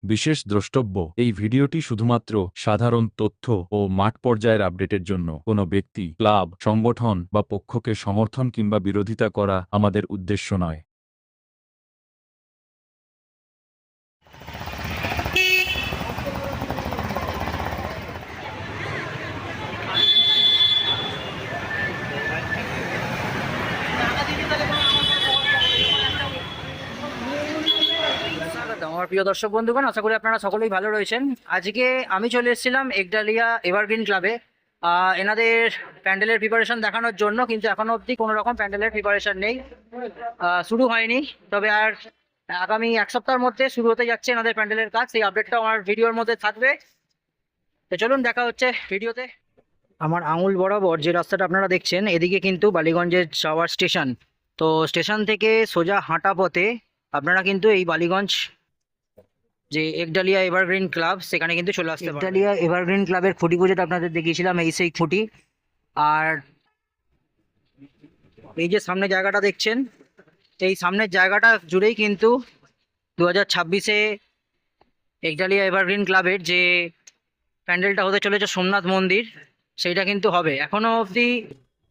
বিশেষ দ্রষ্টব্য, এই ভিডিওটি শুধুমাত্র সাধারণ তথ্য ও মাঠ পর্যায়ের আপডেটের জন্য। কোনো ব্যক্তি, ক্লাব, সংগঠন বা পক্ষকে সমর্থন কিংবা বিরোধিতা করা আমাদের উদ্দেশ্য নয়। আমার প্রিয় দর্শক বন্ধুগণ, আশা করি আপনারা সকলেই ভালো রয়েছেন। আজকে আমি চলে এসেছিলাম একডালিয়া এভারগ্রিন ক্লাবে এনাদের প্যান্ডেলের প্রিপারেশন দেখানোর জন্য, কিন্তু এখনো অবধি কোনো রকম প্যান্ডেলের প্রিপারেশন নেই, শুরু হয়নি। তবে আর আগামী এক সপ্তাহের মধ্যে শুরু হতে যাচ্ছে এনাদের প্যান্ডেলের কাজ, সেই আপডেটটা আমার ভিডিওর মধ্যে থাকবে। তো চলুন দেখা হচ্ছে ভিডিওতে। আমার আঙুল বরাবর যে রাস্তাটা আপনারা দেখছেন, এদিকে কিন্তু বালিগঞ্জের যাওয়ার স্টেশন। তো স্টেশন থেকে সোজা হাঁটা পথে আপনারা কিন্তু এই বালিগঞ্জ যে একডালিয়া এভারগ্রিন ক্লাব, সেখানে কিন্তু চলে আসতে পারেন। একডালিয়া এভারগ্রিন ক্লাবের খুঁটি পুজোটা আপনাদের দেখিয়েছিলাম, এই সেই খুঁটি। আর এই যে সামনে জায়গাটা দেখছেন, এই সামনের জায়গাটা জুড়েই কিন্তু 2026-এ একডালিয়া এভারগ্রিন ক্লাবের যে প্যান্ডেলটা হতে চলেছে সোমনাথ মন্দির, সেইটা কিন্তু হবে। এখনো অবধি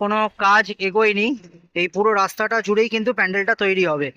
কোনো কাজ এগোয়নি, এই পুরো রাস্তাটা জুড়েই কিন্তু প্যান্ডেলটা তৈরি হবে।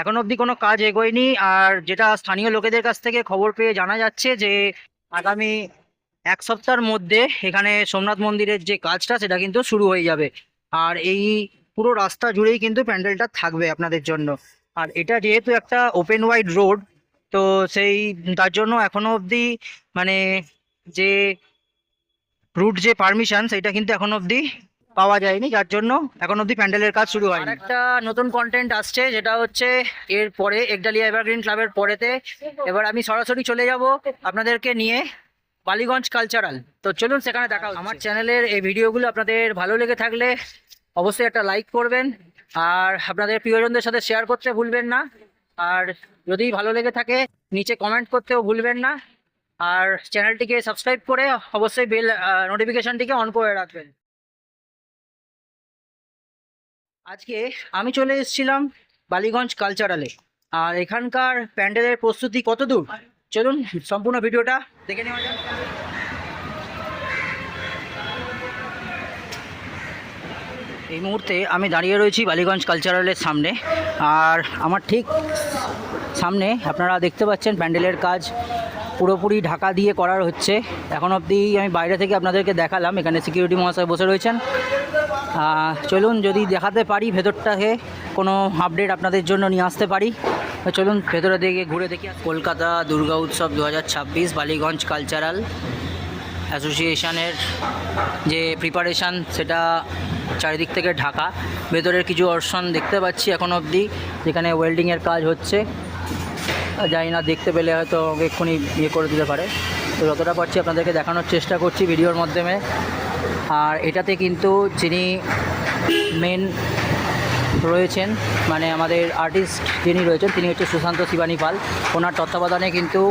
এখন অবধি কোনো কাজ এগোয়নি। আর যেটা স্থানীয় লোকেদের কাছ থেকে খবর পেয়ে জানা যাচ্ছে যে আগামী এক সপ্তাহের মধ্যে এখানে সোমনাথ মন্দিরের যে কাজটা সেটা কিন্তু শুরু হয়ে যাবে। আর এই পুরো রাস্তা জুড়েই কিন্তু প্যান্ডেলটা থাকবে আপনাদের জন্য। আর এটা যেহেতু একটা ওপেন ওয়াইড রোড, তো সেই তার জন্য এখনো অবধি মানে যে রুট যে পারমিশন, সেটা কিন্তু এখনো অবধি পাওয়া যায়নি, যার জন্য এখন অবধি প্যান্ডেলের কাজ শুরু হয়। একটা নতুন কন্টেন্ট আসছে, যেটা হচ্ছে এর পরে একডালিয়া এভারগ্রিন ক্লাবের পরেতে এবার আমি সরাসরি চলে যাব আপনাদেরকে নিয়ে বালিগঞ্জ কালচারাল। তো চলুন সেখানে দেখা হচ্ছে। আমার চ্যানেলের এই ভিডিওগুলো আপনাদের ভালো লেগে থাকলে অবশ্যই একটা লাইক করবেন, আর আপনাদের প্রিয়জনদের সাথে শেয়ার করতে ভুলবেন না। আর যদি ভালো লেগে থাকে নিচে কমেন্ট করতেও ভুলবেন না। আর চ্যানেলটিকে সাবস্ক্রাইব করে অবশ্যই বেল নোটিফিকেশনটিকে অন করে রাখবেন। আজকে আমি চলে এসেছিলাম বালিগঞ্জ কালচারালে। আর এখানকার প্যান্ডেলের প্রস্তুতি কত দূর, চলুন সম্পূর্ণ ভিডিওটা দেখে নেওয়া যাক। এই মুহূর্তে আমি দাঁড়িয়ে রয়েছি বালিগঞ্জ কালচারালের সামনে। আর আমার ঠিক সামনে আপনারা দেখতে পাচ্ছেন প্যান্ডেলের কাজ পুরোপুরি ঢাকা দিয়ে করার হচ্ছে। এখন অবধি আমি বাইরে থেকে আপনাদেরকে দেখালাম, এখানে সিকিউরিটি মহাশয় বসে রয়েছেন। চলুন যদি দেখাতে পারি ভেতরটাকে, কোনো আপডেট আপনাদের জন্য নিয়ে আসতে পারি। চলুন ভেতরে দিকে ঘুরে দেখি। কলকাতা দুর্গা উৎসব 2026 বালিগঞ্জ কালচারাল অ্যাসোসিয়েশনের যে প্রিপারেশান, সেটা চারিদিক থেকে ঢাকা। ভেতরের কিছু অপশন দেখতে পাচ্ছি এখন অবধি, যেখানে ওয়েল্ডিংয়ের কাজ হচ্ছে। জানি না, দেখতে পেলে হয়তো এক্ষুনি ইয়ে করে দিতে পারে। তো যতটা পারছি আপনাদেরকে দেখানোর চেষ্টা করছি ভিডিওর মাধ্যমে। আর এটাতে কিন্তু যিনি মেন রয়েছেন, মানে আমাদের আর্টিস্ট যিনি রয়েছেন, তিনি হচ্ছে সুশান্ত শিবানী পাল। ওনার তত্ত্বাবধানে কিন্তু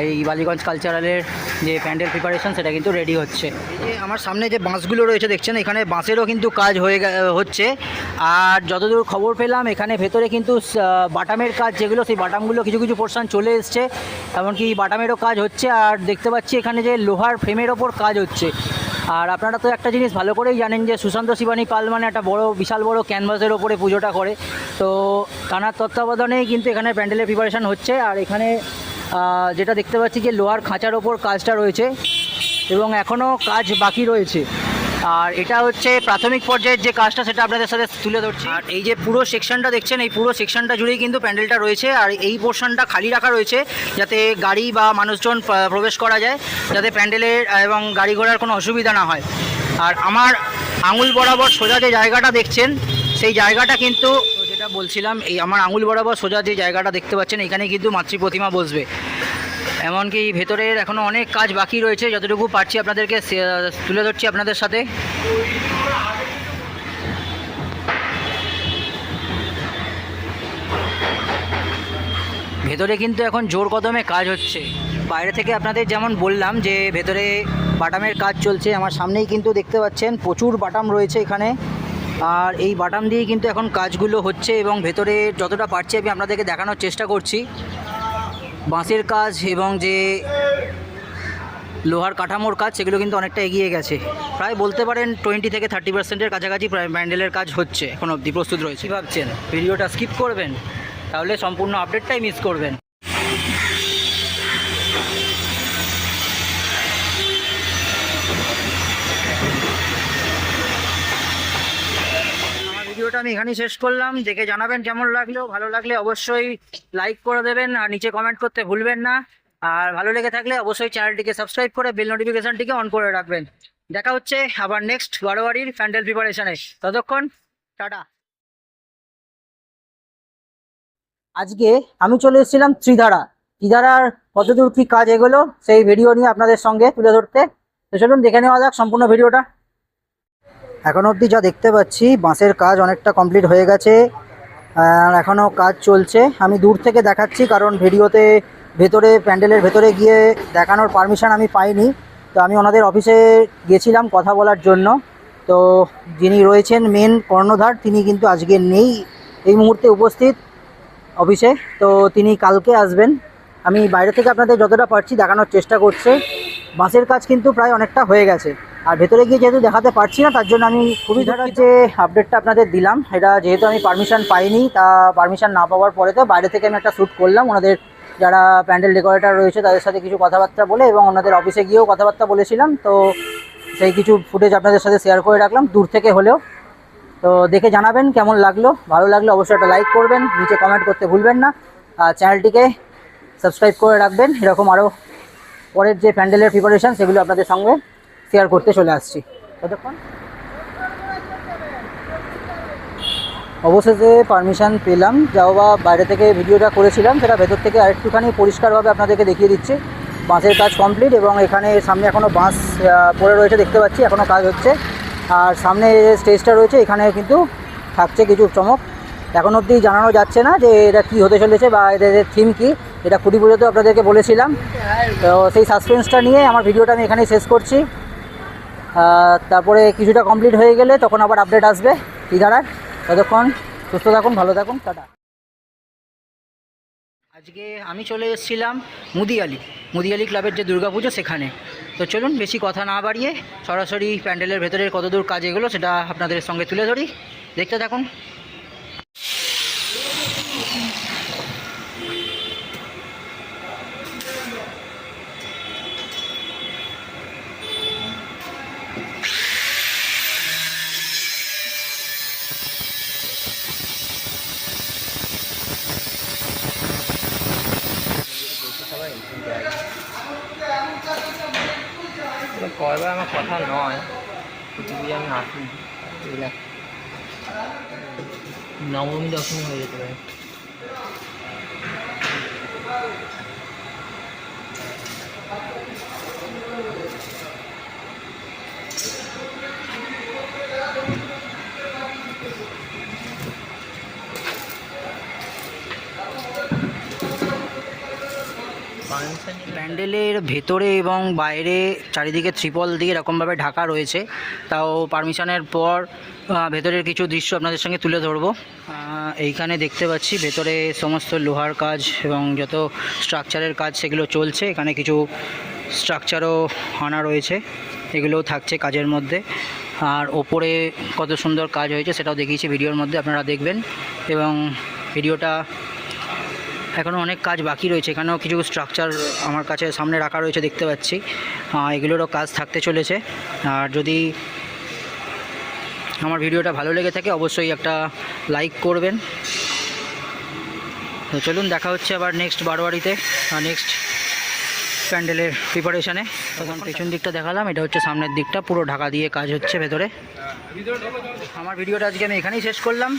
এই বালিগঞ্জ কালচারালের যে প্যান্ডেল প্রিপারেশন, সেটা কিন্তু রেডি হচ্ছে। এই যে আমার সামনে যে বাঁশগুলো রয়েছে দেখছেন, এখানে বাঁশেরও কিন্তু কাজ হচ্ছে। আর যতদূর খবর পেলাম, এখানে ভেতরে কিন্তু বাটামের কাজ যেগুলো, সেই বাটামগুলো কিছু কিছু পোর্শন চলে এসছে, এমনকি বাটামেরও কাজ হচ্ছে। আর দেখতে পাচ্ছি এখানে যে লোহার ফ্রেমের ওপর কাজ হচ্ছে। আর আপনারা তো একটা জিনিস ভালো করেই জানেন যে সুশান্ত শিবানী পাল মানে একটা বড়, বিশাল বড় ক্যানভাসের ওপরে পুজোটা করে। তো তাঁর তত্ত্বাবধানেই কিন্তু এখানে প্যান্ডেলের প্রিপারেশান হচ্ছে। আর এখানে যেটা দেখতে পাচ্ছি যে লোহার খাঁচার ওপর কাজটা রয়েছে এবং এখনও কাজ বাকি রয়েছে। আর এটা হচ্ছে প্রাথমিক পর্যায়ের যে কাজটা, সেটা আপনাদের সাথে তুলে ধরছি। আর এই যে পুরো সেকশনটা দেখছেন, এই পুরো সেকশনটা জুড়েই কিন্তু প্যান্ডেলটা রয়েছে। আর এই পোর্শনটা খালি রাখা রয়েছে, যাতে গাড়ি বা মানুষজন প্রবেশ করা যায়, যাতে প্যান্ডেলের এবং গাড়ি ঘোড়ার কোনো অসুবিধা না হয়। আর আমার আঙুল বরাবর সোজা যে জায়গাটা দেখছেন, সেই জায়গাটা কিন্তু যেটা বলছিলাম, এই আমার আঙুল বরাবর সোজা যে জায়গাটা দেখতে পাচ্ছেন, এখানে কিন্তু মাতৃ প্রতিমা বসবে। এমনকি ভেতরের এখনও অনেক কাজ বাকি রয়েছে, যতটুকু পারছি আপনাদেরকে তুলে ধরছি আপনাদের সাথে। ভেতরে কিন্তু এখন জোর কদমে কাজ হচ্ছে। বাইরে থেকে আপনাদের যেমন বললাম যে ভেতরে বাটামের কাজ চলছে, আমার সামনেই কিন্তু দেখতে পাচ্ছেন প্রচুর বাটাম রয়েছে এখানে। আর এই বাটাম দিয়েই কিন্তু এখন কাজগুলো হচ্ছে এবং ভেতরে যতটা পারছি আমি আপনাদেরকে দেখানোর চেষ্টা করছি। বাঁশের কাজ এবং যে লোহার কাঠামোর কাজ সেগুলো কিন্তু অনেকটা এগিয়ে গেছে। প্রায় বলতে পারেন 20 থেকে 30%-এর কাছাকাছি প্রায় প্যান্ডেলের কাজ হচ্ছে, এখন অবধি প্রস্তুত রয়েছে। কী ভাবছেন, ভিডিওটা স্কিপ করবেন? তাহলে সম্পূর্ণ আপডেটটাই মিস করবেন। আমার ভিডিওটা আমি এখানেই শেষ করলাম। দেখে জানাবেন কেমন লাগলো। ভালো লাগলে অবশ্যই লাইক করে দেবেন আর নিচে কমেন্ট করতে ভুলবেন না। আর ভালো লেগে থাকলে অবশ্যই চ্যানেলটিকে সাবস্ক্রাইব করে বেল নোটিফিকেশনটিকে অন করে রাখবেন। দেখা হচ্ছে আবার নেক্সট বারোয়ারির প্যান্ডেল প্রিপারেশনে। ততক্ষণ টাটা। আজকে আমি চলে এসেছিলাম ত্রিধারার কতদূর কী কাজ এগোলো সেই ভিডিও নিয়ে আপনাদের সঙ্গে তুলে ধরতে। তো চলুন দেখে নেওয়া যাক সম্পূর্ণ ভিডিওটা। এখন অবধি যা দেখতে পাচ্ছি, বাঁশের কাজ অনেকটা কমপ্লিট হয়ে গেছে আর এখনও কাজ চলছে। আমি দূর থেকে দেখাচ্ছি কারণ ভিডিওতে ভেতরে প্যান্ডেলের ভেতরে গিয়ে দেখানোর পারমিশন আমি পাইনি। তো আমি ওনাদের অফিসে গেছিলাম কথা বলার জন্য। তো যিনি রয়েছেন মেন কর্ণধার, তিনি কিন্তু আজকে নেই এই মুহূর্তে উপস্থিত অফিসে। তো তিনি কালকে আসবেন। আমি বাইরে থেকে আপনাদের যতটা পারছি দেখানোর চেষ্টা করছি। বাঁশের কাজ কিন্তু প্রায় অনেকটা হয়ে গেছে আর ভেতরে গিয়ে যেহেতু দেখাতে পারছি না, তার জন্য আমি খুবই যে আপডেটটা আপনাদের দিলাম। এটা যেহেতু আমি পারমিশন পাইনি, তা পারমিশন না পাওয়ার পরে তো বাইরে থেকে আমি একটা শ্যুট করলাম ওনাদের যারা প্যান্ডেল ডেকোরেটর রয়েছে তাদের সাথে কিছু কথাবার্তা বলে, এবং ওনাদের অফিসে গিয়েও কথাবার্তা বলেছিলাম। তো সেই কিছু ফুটেজ আপনাদের সাথে শেয়ার করে রাখলাম দূর থেকে হলেও। তো দেখে জানাবেন কেমন লাগলো। ভালো লাগলে অবশ্যই একটা লাইক করবেন, নিচে কমেন্ট করতে ভুলবেন না, আর চ্যানেলটিকে সাবস্ক্রাইব করে রাখবেন। এরকম আরও পরের যে প্যান্ডেলের প্রিপারেশান সেগুলো আপনাদের সঙ্গে শেয়ার করতে চলে আসছি। ততক্ষণ অবশেষে পারমিশন পেলাম, যাও বা বাইরে থেকে ভিডিওটা করেছিলাম সেটা ভেতর থেকে আরেকটুখানি পরিষ্কারভাবে আপনাদেরকে দেখিয়ে দিচ্ছি। বাঁশের কাজ কমপ্লিট এবং এখানে সামনে এখনও বাঁশ পড়ে রয়েছে দেখতে পাচ্ছি, এখনও কাজ হচ্ছে। আর সামনে যে স্টেজটা রয়েছে এখানে কিন্তু থাকছে কিছু চমক। এখন অবধি জানানো যাচ্ছে না যে এটা কী হতে চলেছে বা এদের থিম কী। এটা খুঁটি পুজোতেও আপনাদেরকে বলেছিলাম। তো সেই সাসপেন্সটা নিয়ে আমার ভিডিওটা আমি এখানেই শেষ করছি। তারপরে কিছুটা কমপ্লিট হয়ে গেলে তখন আবার আপডেট আসবে ত্রিধারার। ততক্ষণ সুস্থ থাকুন, ভালো থাকুন, টাটা। আজকে আমি চলে এসেছিলাম মুদিয়ালি ক্লাবের যে দুর্গাপুজো সেখানে। তো চলুন বেশি কথা না বাড়িয়ে সরাসরি প্যান্ডেলের ভেতরের কতদূর কাজ এগুলো সেটা আপনাদের সঙ্গে তুলে ধরি, দেখতে থাকুন। কয়বার আমার কথা নয়, যদি আমি আসি নবমী দশমী হয়ে যেতে পারে। প্যান্ডেলের ভেতরে এবং বাইরে চারিদিকে ত্রিপল দিয়ে এরকমভাবে ঢাকা রয়েছে। তাও পারমিশনের পর ভেতরের কিছু দৃশ্য আপনাদের সঙ্গে তুলে ধরবো। এইখানে দেখতে পাচ্ছি ভেতরে সমস্ত লোহার কাজ এবং যত স্ট্রাকচারের কাজ সেগুলো চলছে। এখানে কিছু স্ট্রাকচারও আনা রয়েছে, এগুলোও থাকছে কাজের মধ্যে। আর ওপরে কত সুন্দর কাজ হয়েছে সেটাও দেখিয়েছি ভিডিওর মধ্যে, আপনারা দেখবেন। এবং ভিডিওটা এখনও অনেক কাজ বাকি রয়েছে, এখানেও কিছু স্ট্রাকচার আমার কাছে সামনে রাখা রয়েছে দেখতে পাচ্ছি। এগুলোরও কাজ থাকতে চলেছে। আর যদি আমার ভিডিওটা ভালো লেগে থাকে অবশ্যই একটা লাইক করবেন। তো চলুন দেখা হচ্ছে আবার নেক্সট বারোয়ারিতে নেক্সট প্যান্ডেলের প্রিপারেশানে। তখন পেছন দিকটা দেখালাম, এটা হচ্ছে সামনের দিকটা, পুরো ঢাকা দিয়ে কাজ হচ্ছে ভেতরে। আমার ভিডিওটা আজকে আমি এখানেই শেষ করলাম।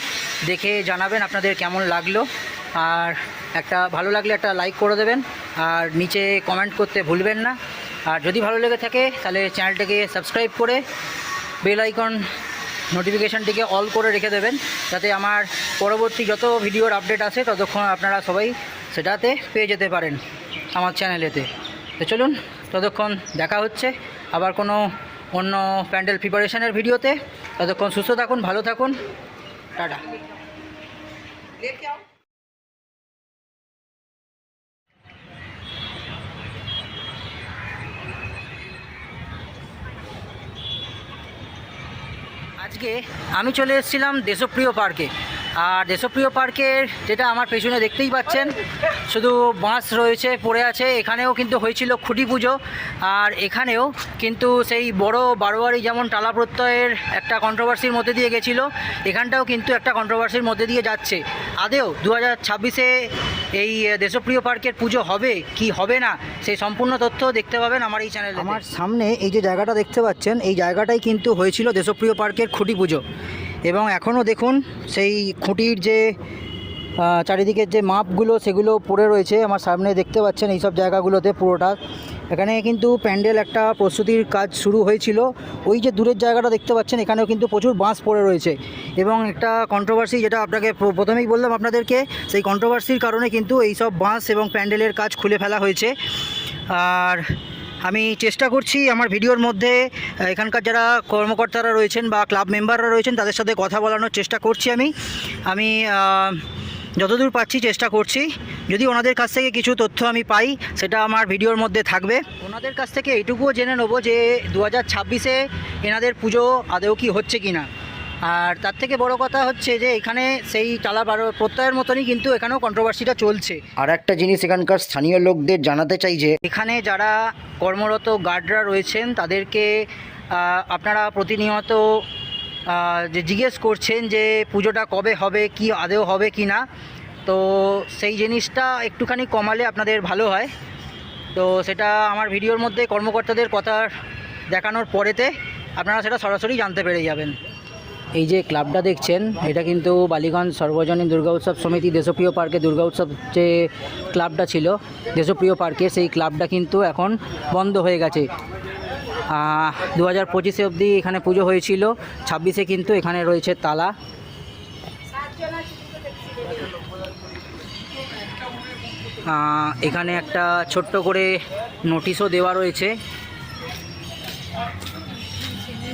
দেখে জানাবেন আপনাদের কেমন লাগলো, আর একটা ভালো লাগলে একটা লাইক করে দেবেন আর নিচে কমেন্ট করতে ভুলবেন না। আর যদি ভালো লেগে থাকে তাহলে চ্যানেলটাকে সাবস্ক্রাইব করে বেল আইকন নোটিফিকেশানটিকে অল করে রেখে দেবেন, যাতে আমার পরবর্তী যত ভিডিওর আপডেট আসে ততক্ষণ আপনারা সবাই সেটাতে পেয়ে যেতে পারেন আমার চ্যানেলেতে। তো চলুন ততক্ষণ দেখা হচ্ছে আবার কোনো অন্য প্যান্ডেল প্রিপারেশনের ভিডিওতে। ততক্ষণ সুস্থ থাকুন, ভালো থাকুন, টাটা। আজকে আমি চলে এসেছিলাম দেশপ্রিয় পার্কে। আর দেশপ্রিয় পার্কের যেটা আমার পেছনে দেখতেই পাচ্ছেন, শুধু বাঁশ রয়েছে পড়ে আছে। এখানেও কিন্তু হয়েছিল খুঁটি পুজো, আর এখানেও কিন্তু সেই বড় বারোয়ারি যেমন টালা প্রত্যয়ের একটা কন্ট্রোভার্সির মধ্যে দিয়ে গেছিলো, এখানটাও কিন্তু একটা কন্ট্রোভার্সির মধ্যে দিয়ে যাচ্ছে। আদেও 2026-এ এই দেশপ্রিয় পার্কের পুজো হবে কি হবে না, সেই সম্পূর্ণ তথ্য দেখতে পাবেন আমার এই চ্যানেলে। আমার সামনে এই যে জায়গাটা দেখতে পাচ্ছেন, এই জায়গাটাই কিন্তু হয়েছিল দেশপ্রিয় পার্কের খুঁটি পুজো। এবং এখনও দেখুন সেই খুঁটির যে চারিদিকের যে মাপগুলো সেগুলো পড়ে রয়েছে আমার সামনে দেখতে পাচ্ছেন। এই সব জায়গাগুলোতে পুরোটা এখানে কিন্তু প্যান্ডেল একটা প্রস্তুতির কাজ শুরু হয়েছিল। ওই যে দূরের জায়গাটা দেখতে পাচ্ছেন, এখানেও কিন্তু প্রচুর বাঁশ পড়ে রয়েছে। এবং একটা কন্ট্রোভার্সি, যেটা আপনাকে প্রথমেই বললাম আপনাদেরকে, সেই কন্ট্রোভার্সির কারণে কিন্তু এই সব বাঁশ এবং প্যান্ডেলের কাজ খুলে ফেলা হয়েছে। আর আমি চেষ্টা করছি আমার ভিডিওর মধ্যে এখানকার যারা কর্মকর্তারা রয়েছেন বা ক্লাব মেম্বাররা রয়েছেন তাদের সাথে কথা বলানোর চেষ্টা করছি। আমি যতদূর পাচ্ছি চেষ্টা করছি। যদি ওনাদের কাছ থেকে কিছু তথ্য আমি পাই সেটা আমার ভিডিওর মধ্যে থাকবে। ওনাদের কাছ থেকে এইটুকুও জেনে নেবো যে 2026-এ এনাদের পুজো আদৌ কি হচ্ছে কি না। আর তার থেকে বড় কথা হচ্ছে যে এখানে সেই টালা প্রত্যয়ের মতনই কিন্তু এখানেও কন্ট্রোভার্সিটা চলছে। আর একটা জিনিস এখানকার স্থানীয় লোকদের জানাতে চাই যে এখানে যারা কর্মরত গার্ডরা রয়েছেন তাদেরকে আপনারা প্রতিনিয়ত যে জিজ্ঞেস করছেন যে পুজোটা কবে হবে, কি আদৌ হবে কি না, তো সেই জিনিসটা একটুখানি কমালে আপনাদের ভালো হয়। তো সেটা আমার ভিডিওর মধ্যে কর্মকর্তাদের কথা দেখানোর পরেতে আপনারা সেটা সরাসরি জানতে পেরে যাবেন। এই যে ক্লাবটা দেখছেন, এটা কিন্তু বালিগঞ্জ সর্বজনীন দুর্গা উৎসব সমিতি দেশপ্রিয় পার্কে দুর্গা উৎসব যে ক্লাবটা ছিল দেশপ্রিয় পার্কে, সেই ক্লাবটা কিন্তু এখন বন্ধ হয়ে গেছে। 2025-এ অবধি এখানে পুজো হয়েছিল, 26-এ কিন্তু এখানে রয়েছে তালা। এখানে একটা ছোট্ট করে নোটিশও দেওয়া রয়েছে।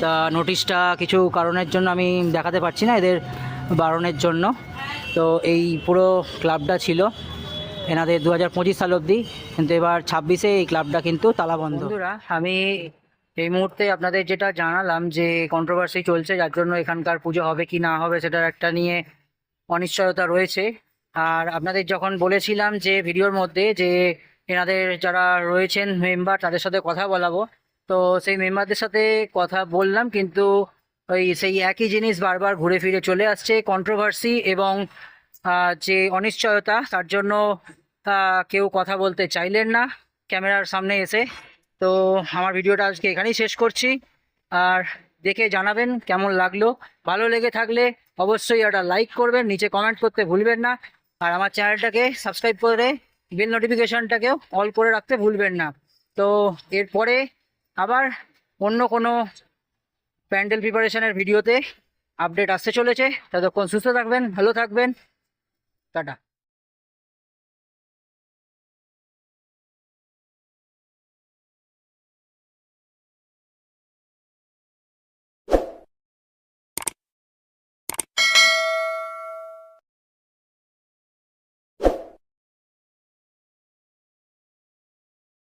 তা নোটিশটা কিছু কারণের জন্য আমি দেখাতে পারছি না, এদের বারণের জন্য। তো এই পুরো ক্লাবটা ছিল এনাদের 2025 সাল অবধি, কিন্তু এবার 26-এ এই ক্লাবটা কিন্তু তালাবন্ধ। বন্ধুরা, আমি এই মুহূর্তে আপনাদের যেটা জানালাম যে কন্ট্রোভার্সি চলছে, যার জন্য এখানকার পুজো হবে কি না হবে সেটার একটা নিয়ে অনিশ্চয়তা রয়েছে। আর আপনাদের যখন বলেছিলাম যে ভিডিওর মধ্যে যে এনাদের যারা রয়েছেন মেম্বার তাদের সাথে কথা বলাবো, তো সেই মেম্বারদের সাথে কথা বললাম, কিন্তু ওই সেই একই জিনিস বারবার ঘুরে ফিরে চলে আসছে, কন্ট্রোভার্সি এবং যে অনিশ্চয়তা, তার জন্য কেউ কথা বলতে চাইলেন না ক্যামেরার সামনে এসে। তো আমার ভিডিওটা আজকে এখানেই শেষ করছি। আর দেখে জানাবেন কেমন লাগলো। ভালো লেগে থাকলে অবশ্যই একটা লাইক করবেন, নিচে কমেন্ট করতে ভুলবেন না। আর আমার চ্যানেলটাকে সাবস্ক্রাইব করে বেল নোটিফিকেশনটাকেও অল করে রাখতে ভুলবেন না। তো এরপরে আবার অন্য কোনো প্যান্ডেল প্রিপারেশনের ভিডিওতে আপডেট আসতে চলেছে। ততক্ষণ সুস্থ থাকবেন, ভালো থাকবেন, টাটা।